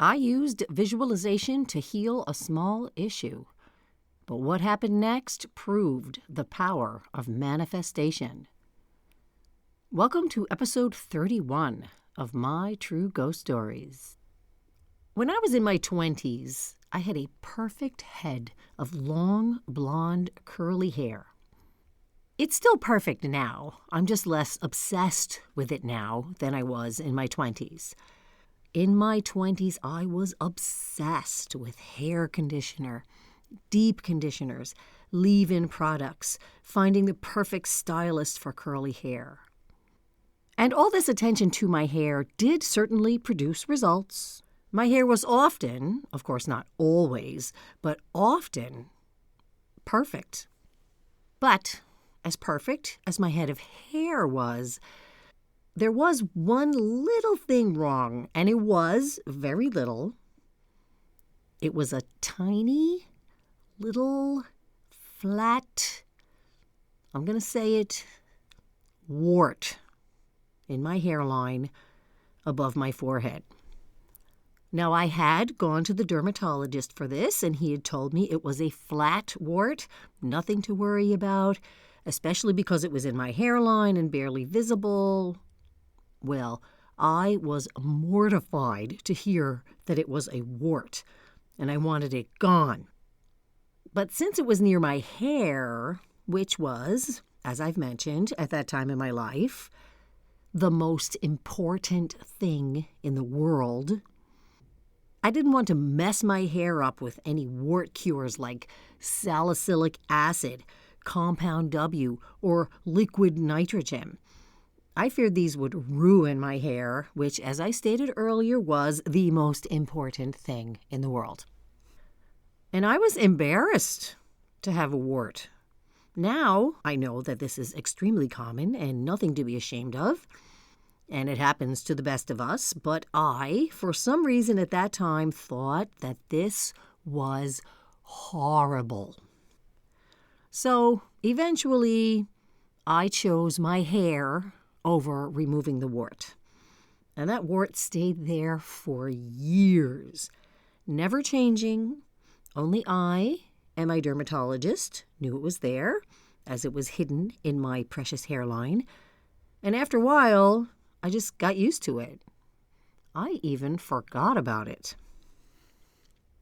I used visualization to heal a small issue. But what happened next proved the power of manifestation. Welcome to episode 31 of My True Ghost Stories. When I was in my 20s, I had a perfect head of long, blonde, curly hair. It's still perfect now. I'm just less obsessed with it now than I was in my 20s. In my 20s, I was obsessed with hair conditioner, deep conditioners, leave-in products, finding the perfect stylist for curly hair. And all this attention to my hair did certainly produce results. My hair was often, of course not always, but often perfect. But as perfect as my head of hair was, there was one little thing wrong, and it was very little. It was a tiny, little, flat, I'm going to say it, wart in my hairline above my forehead. Now, I had gone to the dermatologist for this, and he had told me it was a flat wart, nothing to worry about, especially because it was in my hairline and barely visible. Well, I was mortified to hear that it was a wart, and I wanted it gone. But since it was near my hair, which was, as I've mentioned, at that time in my life, the most important thing in the world, I didn't want to mess my hair up with any wart cures like salicylic acid, compound W, or liquid nitrogen. I feared these would ruin my hair, which, as I stated earlier, was the most important thing in the world. And I was embarrassed to have a wart. Now I know that this is extremely common and nothing to be ashamed of. And it happens to the best of us, but I, for some reason at that time, thought that this was horrible. So eventually, I chose my hair over removing the wart. And that wart stayed there for years, never changing. Only I and my dermatologist knew it was there, as it was hidden in my precious hairline. And after a while, I just got used to it. I even forgot about it.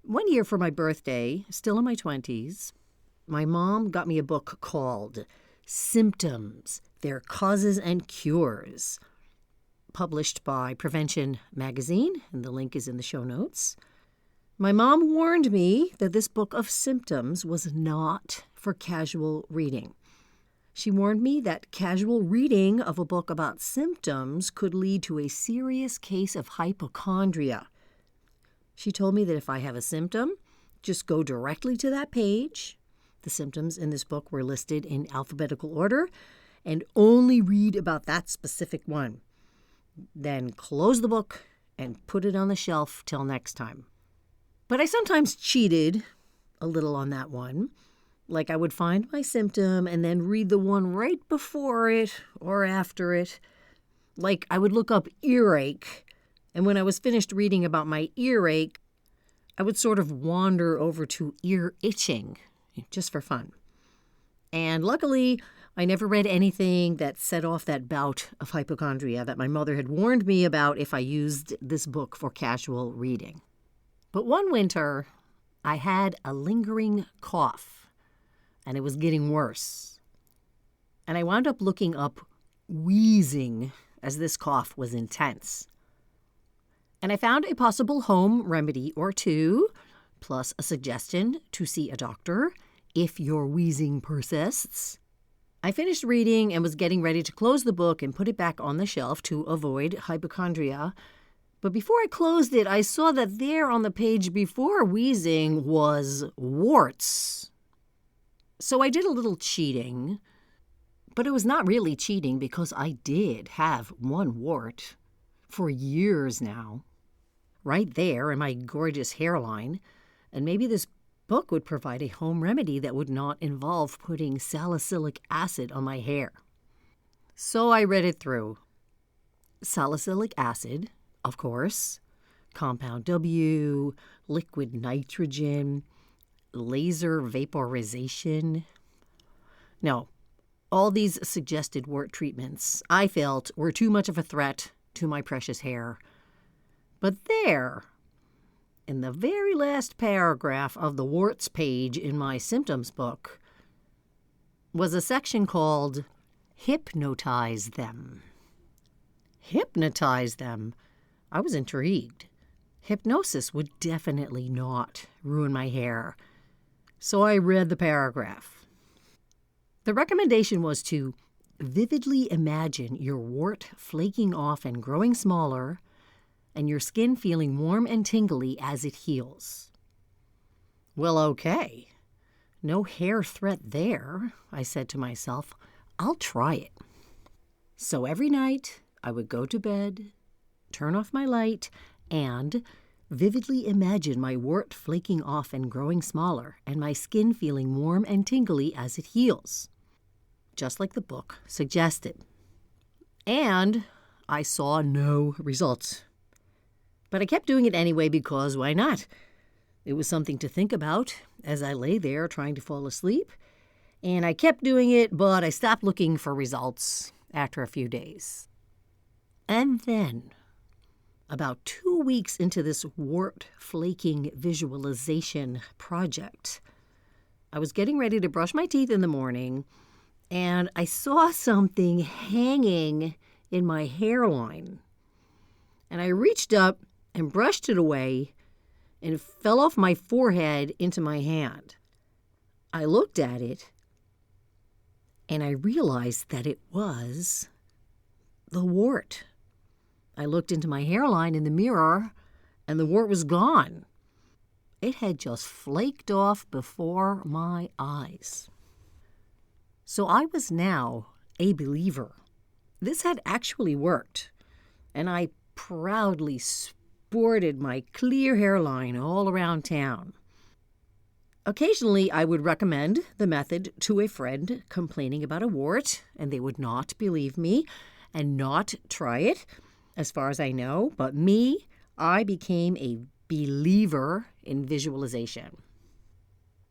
One year for my birthday, still in my 20s, my mom got me a book called Symptoms, Their Causes and Cures, published by Prevention Magazine, and the link is in the show notes. My mom warned me that this book of symptoms was not for casual reading. She warned me that casual reading of a book about symptoms could lead to a serious case of hypochondria. She told me that if I have a symptom, just go directly to that page. The symptoms in this book were listed in alphabetical order, and only read about that specific one. Then close the book and put it on the shelf till next time. But I sometimes cheated a little on that one. Like I would find my symptom and then read the one right before it or after it. Like I would look up earache, and when I was finished reading about my earache, I would sort of wander over to ear itching, just for fun. And luckily, I never read anything that set off that bout of hypochondria that my mother had warned me about if I used this book for casual reading. But one winter, I had a lingering cough. And it was getting worse. And I wound up looking up wheezing as this cough was intense. And I found a possible home remedy or two, plus a suggestion to see a doctor if your wheezing persists. I finished reading and was getting ready to close the book and put it back on the shelf to avoid hypochondria. But before I closed it, I saw that there on the page before wheezing was warts. So I did a little cheating, but it was not really cheating because I did have one wart for years now, right there in my gorgeous hairline, and maybe this book would provide a home remedy that would not involve putting salicylic acid on my hair. So I read it through. Salicylic acid, of course, compound W, liquid nitrogen, laser vaporization. No, all these suggested wart treatments I felt were too much of a threat to my precious hair. But there, in the very last paragraph of the warts page in my symptoms book, was a section called Hypnotize Them. Hypnotize them? I was intrigued. Hypnosis would definitely not ruin my hair. So I read the paragraph. The recommendation was to vividly imagine your wart flaking off and growing smaller, and your skin feeling warm and tingly as it heals. Well, okay. No hair threat there, I said to myself. I'll try it. So every night I would go to bed, turn off my light, and vividly imagine my wart flaking off and growing smaller, and my skin feeling warm and tingly as it heals, just like the book suggested. And I saw no results. But I kept doing it anyway because why not? It was something to think about as I lay there trying to fall asleep. And I kept doing it, but I stopped looking for results after a few days. And then, about 2 weeks into this wart flaking visualization project, I was getting ready to brush my teeth in the morning, and I saw something hanging in my hairline. And I reached up and brushed it away, and it fell off my forehead into my hand. I looked at it, and I realized that it was the wart. I looked into my hairline in the mirror, and the wart was gone. It had just flaked off before my eyes. So I was now a believer. This had actually worked, and I proudly sported my clear hairline all around town. Occasionally, I would recommend the method to a friend complaining about a wart, and they would not believe me and not try it, as far as I know. But me, I became a believer in visualization.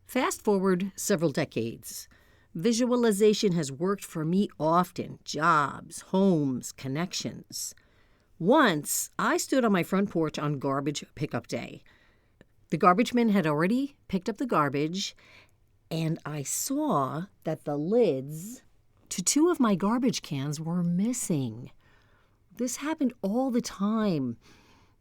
Fast forward several decades. Visualization has worked for me often. Jobs, homes, connections. Once, I stood on my front porch on garbage pickup day. The garbage man had already picked up the garbage, and I saw that the lids to 2 of my garbage cans were missing. This happened all the time.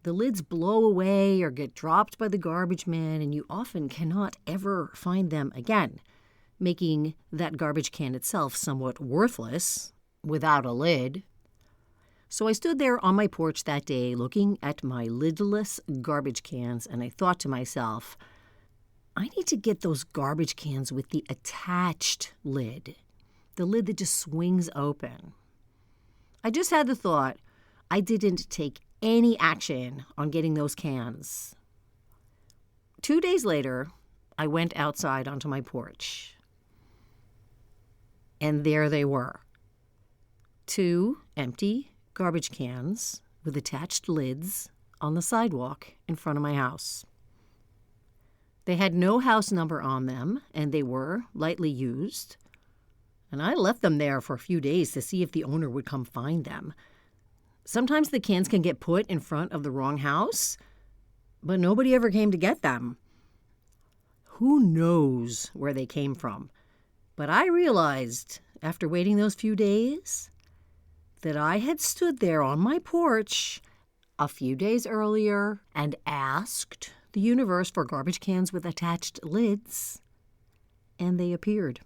The lids blow away or get dropped by the garbage man, and you often cannot ever find them again, making that garbage can itself somewhat worthless without a lid. So I stood there on my porch that day looking at my lidless garbage cans, and I thought to myself, I need to get those garbage cans with the attached lid, the lid that just swings open. I just had the thought. I didn't take any action on getting those cans. 2 days later, I went outside onto my porch, and there they were. 2 empty garbage cans with attached lids on the sidewalk in front of my house. They had no house number on them, and they were lightly used. And I left them there for a few days to see if the owner would come find them. Sometimes the cans can get put in front of the wrong house, but nobody ever came to get them. Who knows where they came from? But I realized, after waiting those few days, that I had stood there on my porch a few days earlier and asked the universe for garbage cans with attached lids, and they appeared.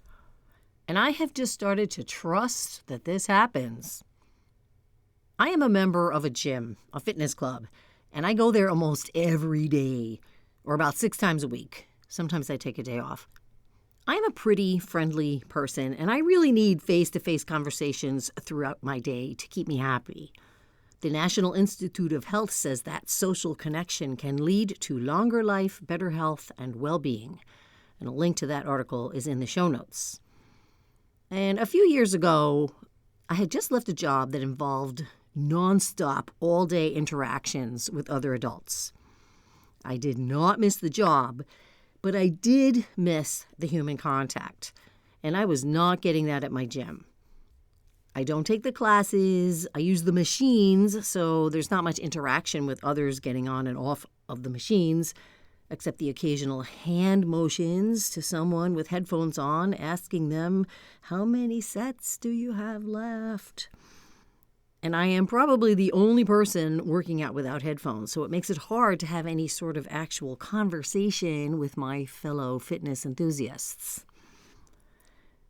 And I have just started to trust that this happens. I am a member of a gym, a fitness club, and I go there almost every day, or about 6 times a week. Sometimes I take a day off. I'm a pretty friendly person, and I really need face-to-face conversations throughout my day to keep me happy. The National Institute of Health says that social connection can lead to longer life, better health, and well-being. And a link to that article is in the show notes. And a few years ago, I had just left a job that involved nonstop, all-day interactions with other adults. I did not miss the job, but I did miss the human contact, and I was not getting that at my gym. I don't take the classes, I use the machines, so there's not much interaction with others getting on and off of the machines, except the occasional hand motions to someone with headphones on, asking them, "How many sets do you have left?" And I am probably the only person working out without headphones, so it makes it hard to have any sort of actual conversation with my fellow fitness enthusiasts.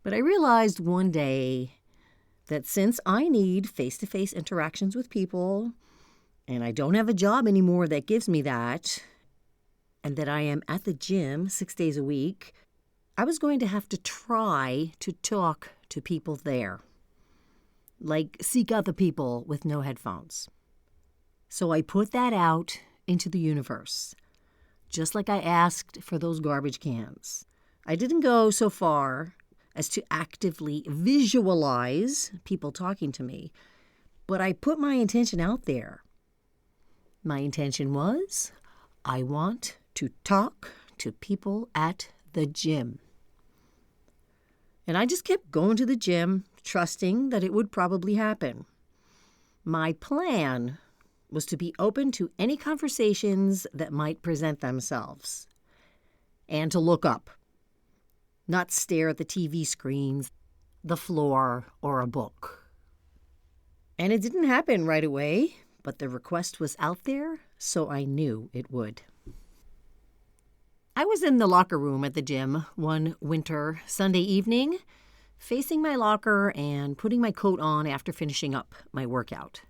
But I realized one day that since I need face-to-face interactions with people, and I don't have a job anymore that gives me that, and that I am at the gym 6 days a week, I was going to have to try to talk to people there. Like seek out the people with no headphones. So I put that out into the universe, just like I asked for those garbage cans. I didn't go so far as to actively visualize people talking to me, but I put my intention out there. My intention was, I want to talk to people at the gym. And I just kept going to the gym, trusting that it would probably happen. My plan was to be open to any conversations that might present themselves, and to look up, not stare at the TV screens, the floor, or a book. And it didn't happen right away, but the request was out there, so I knew it would. I was in the locker room at the gym one winter Sunday evening, facing my locker and putting my coat on after finishing up my workout.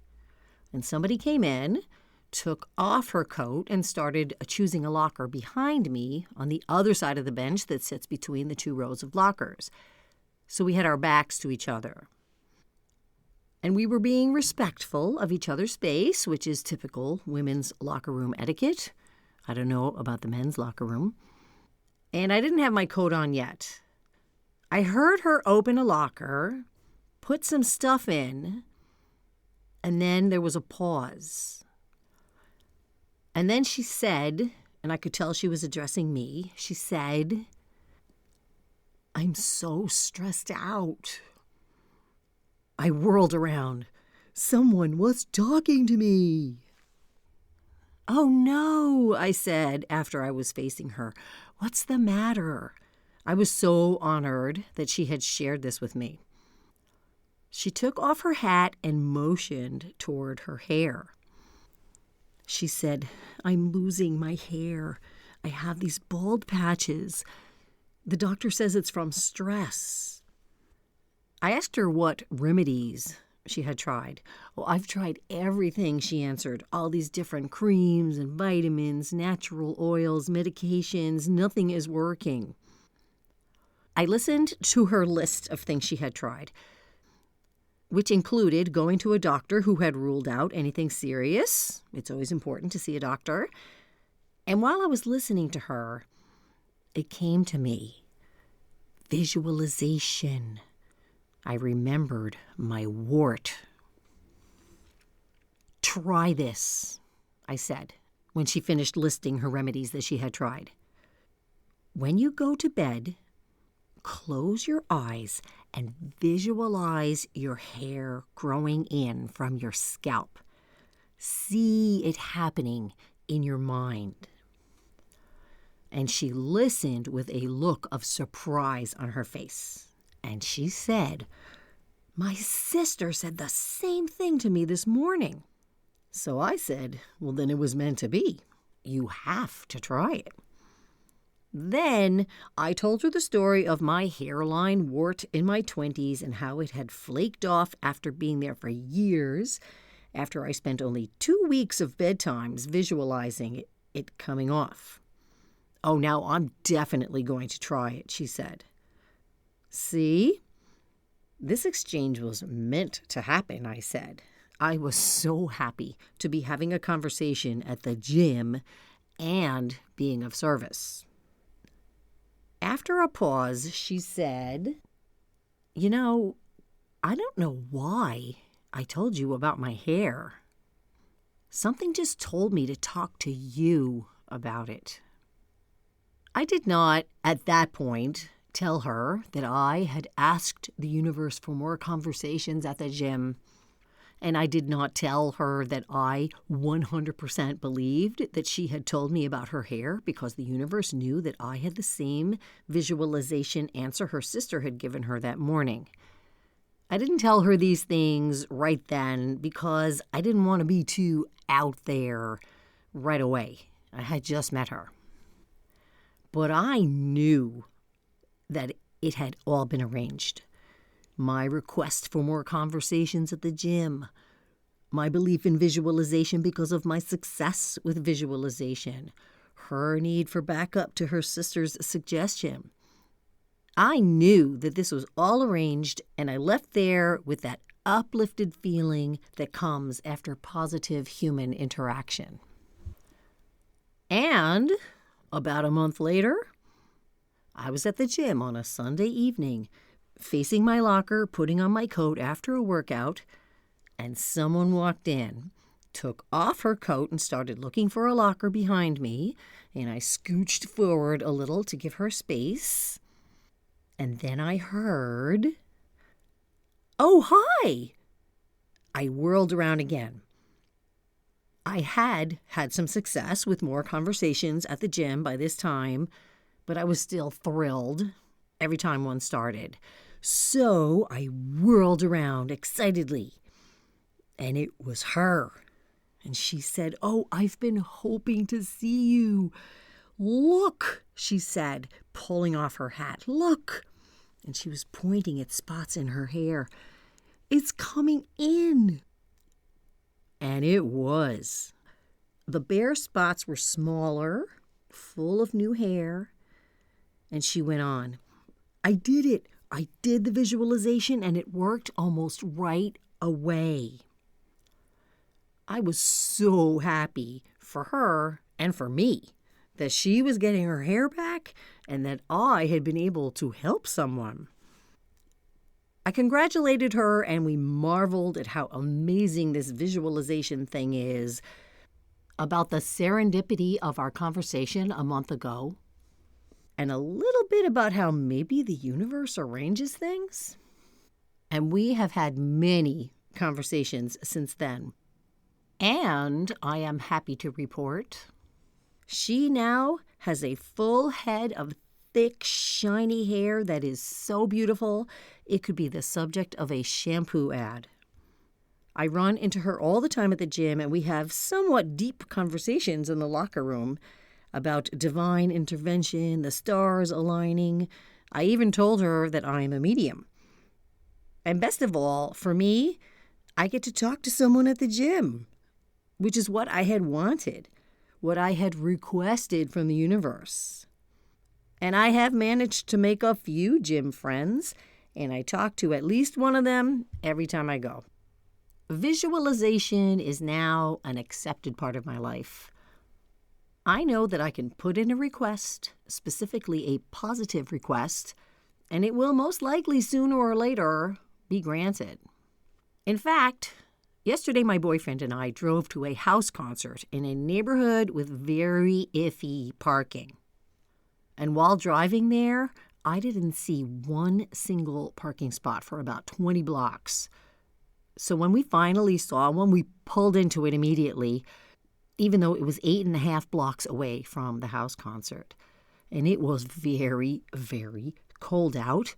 And somebody came in, took off her coat, and started choosing a locker behind me on the other side of the bench that sits between the 2 rows of lockers. So we had our backs to each other. And we were being respectful of each other's space, which is typical women's locker room etiquette. I don't know about the men's locker room. And I didn't have my coat on yet. I heard her open a locker, put some stuff in, and then there was a pause. And then she said, and I could tell she was addressing me, she said, "I'm so stressed out." I whirled around. Someone was talking to me. "Oh no," I said after I was facing her. "What's the matter?" I was so honored that she had shared this with me. She took off her hat and motioned toward her hair. She said, "I'm losing my hair. I have these bald patches. The doctor says it's from stress." I asked her what remedies she had tried. "Oh, I've tried everything," she answered. "All these different creams and vitamins, natural oils, medications. Nothing is working." I listened to her list of things she had tried, which included going to a doctor who had ruled out anything serious. It's always important to see a doctor. And while I was listening to her, it came to me. Visualization. I remembered my wart. "Try this," I said, when she finished listing her remedies that she had tried. "When you go to bed, close your eyes and visualize your hair growing in from your scalp. See it happening in your mind." And she listened with a look of surprise on her face. And she said, "My sister said the same thing to me this morning." So I said, "Well, then it was meant to be. You have to try it." Then I told her the story of my hairline wart in my 20s and how it had flaked off after being there for years, after I spent only 2 weeks of bedtimes visualizing it coming off. "Oh, now I'm definitely going to try it," she said. "See? This exchange was meant to happen," I said. I was so happy to be having a conversation at the gym and being of service. After a pause, she said, "You know, I don't know why I told you about my hair. Something just told me to talk to you about it. I did not, at that point, tell her that I had asked the universe for more conversations at the gym. And I did not tell her that I 100% believed that she had told me about her hair because the universe knew that I had the same visualization answer her sister had given her that morning. I didn't tell her these things right then because I didn't want to be too out there right away. I had just met her. But I knew that it had all been arranged. My request for more conversations at the gym, my belief in visualization because of my success with visualization, her need for backup to her sister's suggestion. I knew that this was all arranged, and I left there with that uplifted feeling that comes after positive human interaction. And about a month later, I was at the gym on a Sunday evening, facing my locker, putting on my coat after a workout, and someone walked in, took off her coat and started looking for a locker behind me, and I scooched forward a little to give her space. And then I heard, "Oh, hi!" I whirled around again. I had some success with more conversations at the gym by this time, but I was still thrilled every time one started. So I whirled around excitedly, and it was her. And she said, "Oh, I've been hoping to see you. Look," she said, pulling off her hat. "Look." And she was pointing at spots in her hair. "It's coming in." And it was. The bare spots were smaller, full of new hair. And she went on, "I did it. I did the visualization, and it worked almost right away." I was so happy for her and for me that she was getting her hair back and that I had been able to help someone. I congratulated her, and we marveled at how amazing this visualization thing is, about the serendipity of our conversation a month ago, and a little bit about how maybe the universe arranges things. And we have had many conversations since then. And I am happy to report she now has a full head of thick, shiny hair that is so beautiful, it could be the subject of a shampoo ad. I run into her all the time at the gym, and we have somewhat deep conversations in the locker room about divine intervention, the stars aligning. I even told her that I am a medium. And best of all, for me, I get to talk to someone at the gym, which is what I had wanted, what I had requested from the universe. And I have managed to make a few gym friends, and I talk to at least one of them every time I go. Visualization is now an accepted part of my life. I know that I can put in a request, specifically a positive request, and it will most likely sooner or later be granted. In fact, yesterday my boyfriend and I drove to a house concert in a neighborhood with very iffy parking. And while driving there, I didn't see one single parking spot for about 20 blocks. So when we finally saw one, we pulled into it immediately, even though it was 8.5 blocks away from the house concert. And it was very, very cold out,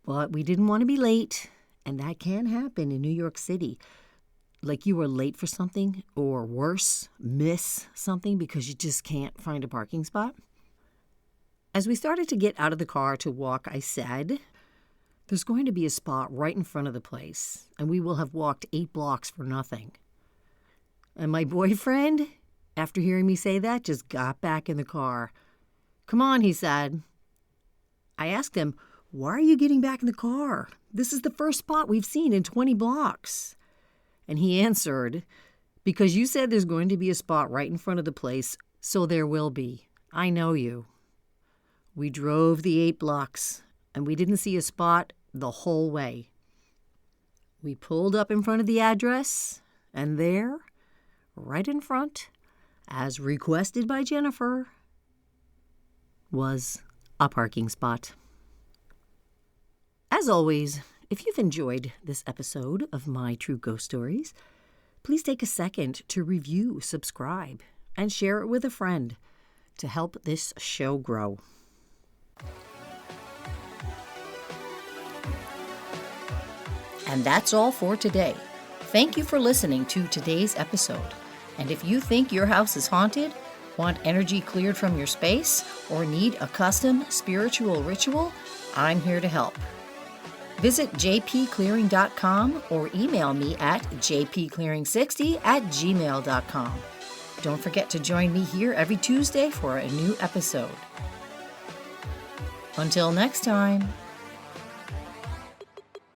but we didn't want to be late, and that can happen in New York City. Like you were late for something, or worse, miss something because you just can't find a parking spot. As we started to get out of the car to walk, I said, "There's going to be a spot right in front of the place, and we will have walked 8 blocks for nothing." And my boyfriend, after hearing me say that, just got back in the car. "Come on," he said. I asked him, "Why are you getting back in the car? This is the first spot we've seen in 20 blocks. And he answered, "Because you said there's going to be a spot right in front of the place, so there will be. I know you." We drove the 8 blocks, and we didn't see a spot the whole way. We pulled up in front of the address, and there, right in front, as requested by Jennifer, was a parking spot. As always, if you've enjoyed this episode of My True Ghost Stories, please take a second to review, subscribe, and share it with a friend to help this show grow. And that's all for today. Thank you for listening to today's episode. And if you think your house is haunted, want energy cleared from your space, or need a custom spiritual ritual, I'm here to help. Visit jpclearing.com or email me at jpclearing60@gmail.com. Don't forget to join me here every Tuesday for a new episode. Until next time.